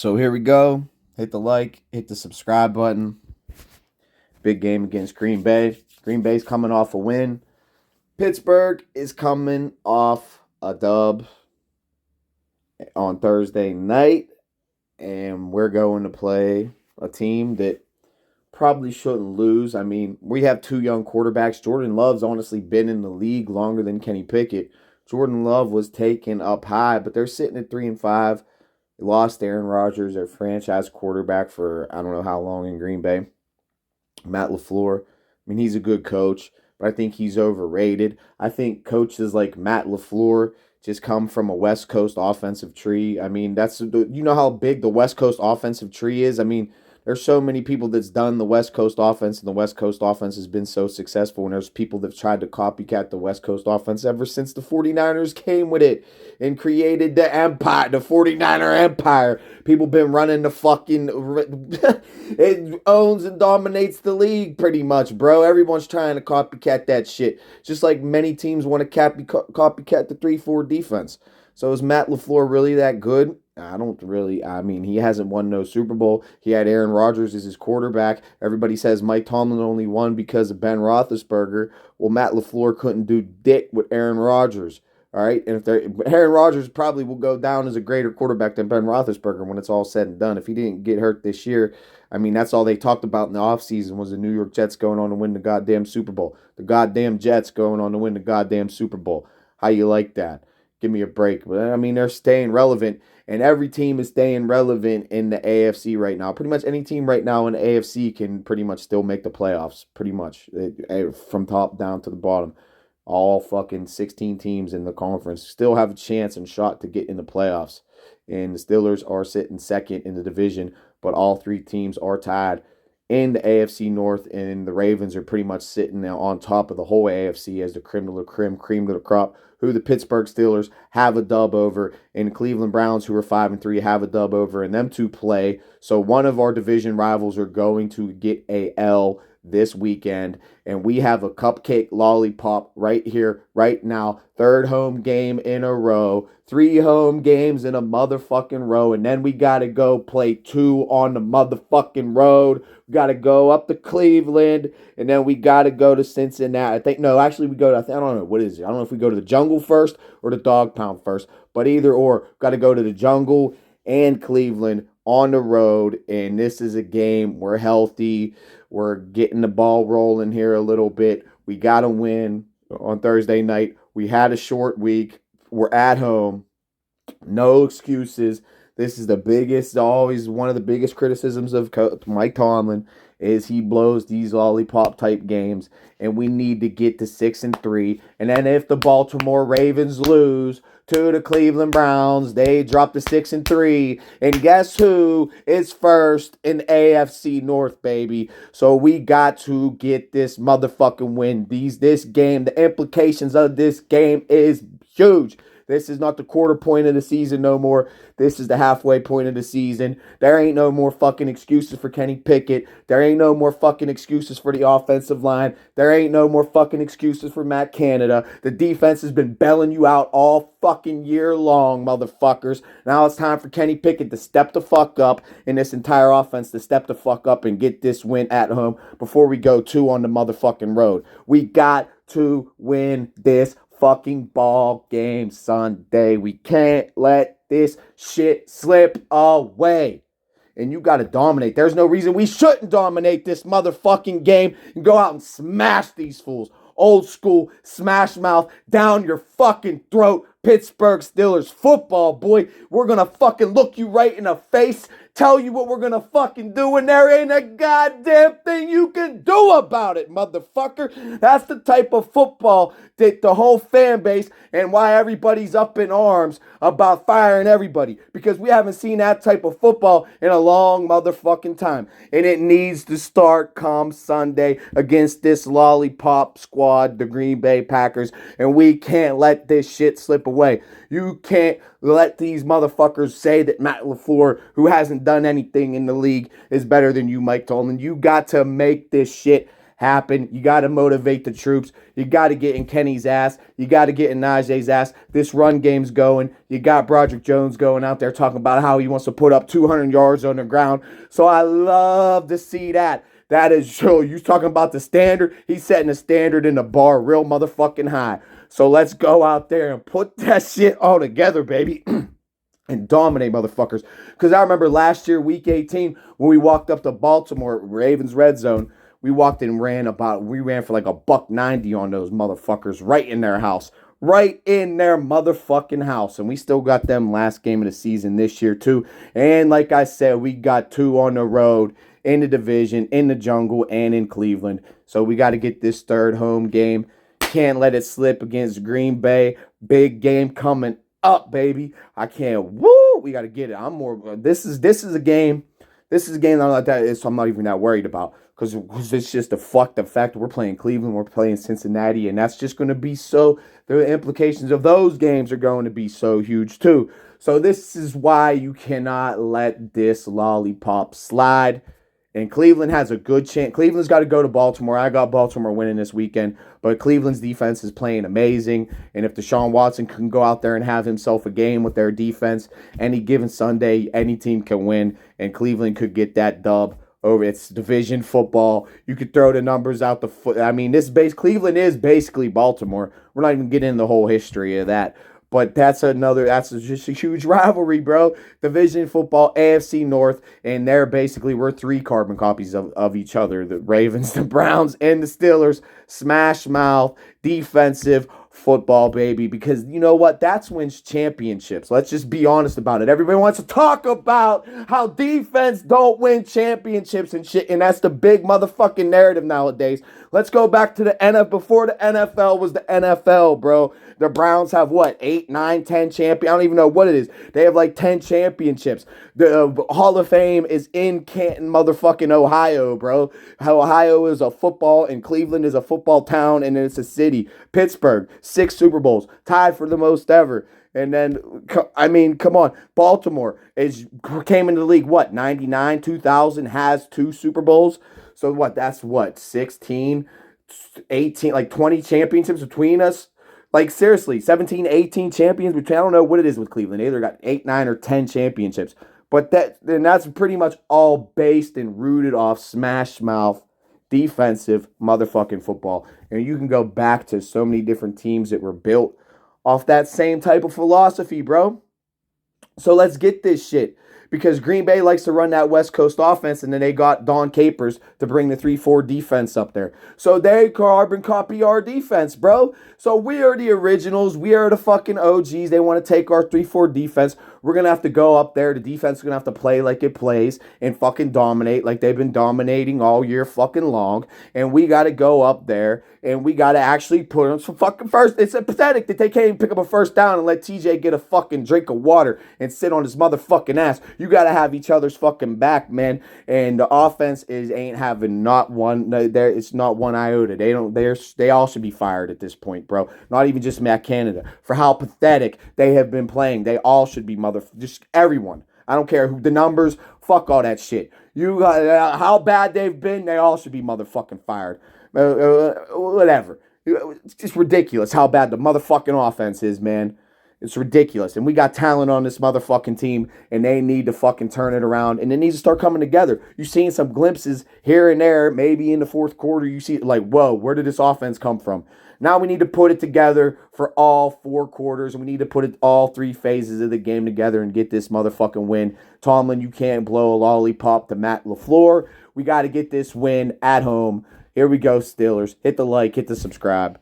So here we go. Hit the like, hit the subscribe button. Big game against Green Bay. Green Bay's coming off a win. Pittsburgh is coming off a dub on Thursday night. And we're going to play a team that probably shouldn't lose. I mean, we have two young quarterbacks. Jordan Love's honestly been in the league longer than Kenny Pickett. Jordan Love was taken up high, but they're sitting at 3-5. They lost Aaron Rodgers, their franchise quarterback, for I don't know how long in Green Bay. Matt Lafleur. I mean, he's a good coach, but I think he's overrated. I think coaches like Matt Lafleur just come from a West Coast offensive tree. I mean, you know how big the West Coast offensive tree is? I mean, there's so many people that's done the West Coast offense, and the West Coast offense has been so successful, and there's people that have tried to copycat the West Coast offense ever since the 49ers came with it and created the empire, the 49er empire. People been running the fucking... it owns and dominates the league pretty much, bro. Everyone's trying to copycat that shit. Just like many teams want to copycat the 3-4 defense. So is Matt Lafleur really that good? I mean, he hasn't won no Super Bowl. He had Aaron Rodgers as his quarterback. Everybody says Mike Tomlin only won because of Ben Roethlisberger. Well, Matt LaFleur couldn't do dick with Aaron Rodgers. All right, and Aaron Rodgers probably will go down as a greater quarterback than Ben Roethlisberger when it's all said and done. If he didn't get hurt this year, I mean, that's all they talked about in the offseason was the New York Jets going on to win the goddamn Super Bowl. The goddamn Jets going on to win the goddamn Super Bowl. How you like that? Give me a break. But I mean, they're staying relevant, and every team is staying relevant in the AFC right now. Pretty much any team right now in the AFC can pretty much still make the playoffs, pretty much, from top down to the bottom. All fucking 16 teams in the conference still have a chance and shot to get in the playoffs. And the Steelers are sitting second in the division, but all three teams are tied in the AFC North, and the Ravens are pretty much sitting now on top of the whole AFC as the cream of the crop, who the Pittsburgh Steelers have a dub over, and the Cleveland Browns, who are 5-3, have a dub over, and them two play. So one of our division rivals are going to get a L this weekend, and we have a cupcake lollipop right here, right now. Third home game in a row, 3 home games in a motherfucking row, and then we got to go play 2 on the motherfucking road. We got to go up to Cleveland, and then we got to go to Cincinnati. We go to, I don't know, what is it? I don't know if we go to the Jungle first or the Dog Pound first, but either or, got to go to the Jungle and Cleveland on the road, and this is a game. We're healthy. We're getting the ball rolling here a little bit. We got to win on Thursday night. We had a short week. We're at home. No excuses. This is always one of the biggest criticisms of Mike Tomlin is he blows these lollipop type games, and we need to get to 6-3. And then if the Baltimore Ravens lose to the Cleveland Browns, they drop to 6-3. And guess who is first in AFC North, baby? So we got to get this motherfucking win. This game, the implications of this game is huge. This is not the quarter point of the season no more. This is the halfway point of the season. There ain't no more fucking excuses for Kenny Pickett. There ain't no more fucking excuses for the offensive line. There ain't no more fucking excuses for Matt Canada. The defense has been bailing you out all fucking year long, motherfuckers. Now it's time for Kenny Pickett to step the fuck up, and this entire offense to step the fuck up and get this win at home before we go 2 on the motherfucking road. We got to win this fucking ball game Sunday. We can't let this shit slip away. And you got to dominate. There's no reason we shouldn't dominate this motherfucking game and go out and smash these fools. Old school, smash mouth, down your fucking throat. Pittsburgh Steelers football, boy. We're going to fucking look you right in the face, tell you what we're going to fucking do, and there ain't a goddamn thing you can do about it, motherfucker. That's the type of football that the whole fan base, and why everybody's up in arms about firing everybody, because we haven't seen that type of football in a long motherfucking time, and it needs to start come Sunday against this lollipop squad, the Green Bay Packers, and we can't let this shit slip away. You can't let these motherfuckers say that Matt LaFleur, who hasn't done anything in the league, is better than you, Mike Tomlin. You got to make this shit happen. You got to motivate the troops. You got to get in Kenny's ass. You got to get in Najee's ass. This run game's going. You got Broderick Jones going out there talking about how he wants to put up 200 yards on the ground. So I love to see that. That is true. You talking about the standard? He's setting the standard in the bar real motherfucking high. So let's go out there and put that shit all together, baby. And dominate motherfuckers. Because I remember last year, week 18, when we walked up to Baltimore, Ravens red zone, we walked and ran for like $190 on those motherfuckers right in their house. Right in their motherfucking house. And we still got them last game of the season this year too. And like I said, we got 2 on the road, in the division, in the jungle, and in Cleveland. So we got to get this third home game. Can't let it slip against Green Bay. Big game coming up, baby. I can't. Woo! We got to get it. This is a game. This is a game so I'm not even that worried about, because it's just the fact that we're playing Cleveland, we're playing Cincinnati, and that's just going to be so. The implications of those games are going to be so huge too. So this is why you cannot let this lollipop slide. And Cleveland has a good chance. Cleveland's got to go to Baltimore. I got Baltimore winning this weekend. But Cleveland's defense is playing amazing. And if Deshaun Watson can go out there and have himself a game with their defense, any given Sunday, any team can win. And Cleveland could get that dub over its division football. You could throw the numbers out the foot. I mean, Cleveland is basically Baltimore. We're not even getting into the whole history of that. But that's just a huge rivalry, bro. Division football, AFC North, and we're 3 carbon copies of each other. The Ravens, the Browns, and the Steelers. Smash mouth, defensive football, baby. Because you know what? That's wins championships. Let's just be honest about it. Everybody wants to talk about how defense don't win championships and shit, and that's the big motherfucking narrative nowadays. Let's go back to the NFL. Before the NFL was the NFL, bro. The Browns have what? 8, 9, 10 champions? I don't even know what it is. They have like 10 championships. The Hall of Fame is in Canton, motherfucking Ohio, bro. Ohio is a football, and Cleveland is a football town, and it's a city. Pittsburgh, 6 Super Bowls, tied for the most ever. And then, I mean, come on. Baltimore came into the league, what, 99, 2000, has 2 Super Bowls. So what, that's what, 16, 18, like 20 championships between us? Like, seriously, 17, 18 champions between, I don't know what it is with Cleveland. They either got 8, 9, or 10 championships. But that's pretty much all based and rooted off smash mouth defensive motherfucking football. And you can go back to so many different teams that were built off that same type of philosophy, bro. So let's get this shit. Because Green Bay likes to run that West Coast offense, and then they got Don Capers to bring the 3-4 defense up there. So they carbon copy our defense, bro. So we are the originals. We are the fucking OGs. They want to take our 3-4 defense. We're going to have to go up there. The defense is going to have to play like it plays and fucking dominate like they've been dominating all year fucking long. And we got to go up there and we got to actually put them some fucking first. It's pathetic that they can't even pick up a first down and let TJ get a fucking drink of water and sit on his motherfucking ass. You got to have each other's fucking back, man. And the offense ain't having not one. It's not one iota. They all should be fired at this point, bro. Not even just Matt Canada, for how pathetic they have been playing. They all should be just everyone. I don't care who the numbers. Fuck all that shit. You got how bad they've been. They all should be motherfucking fired. Whatever. It's just ridiculous how bad the motherfucking offense is, man. It's ridiculous. And we got talent on this motherfucking team, and they need to fucking turn it around, and it needs to start coming together. You're seeing some glimpses here and there, maybe in the fourth quarter. You see, like, whoa, where did this offense come from? Now we need to put it together for all 4 quarters, and we need to put all 3 phases of the game together and get this motherfucking win. Tomlin, you can't blow a lollipop to Matt Lafleur. We got to get this win at home. Here we go, Steelers. Hit the like, hit the subscribe.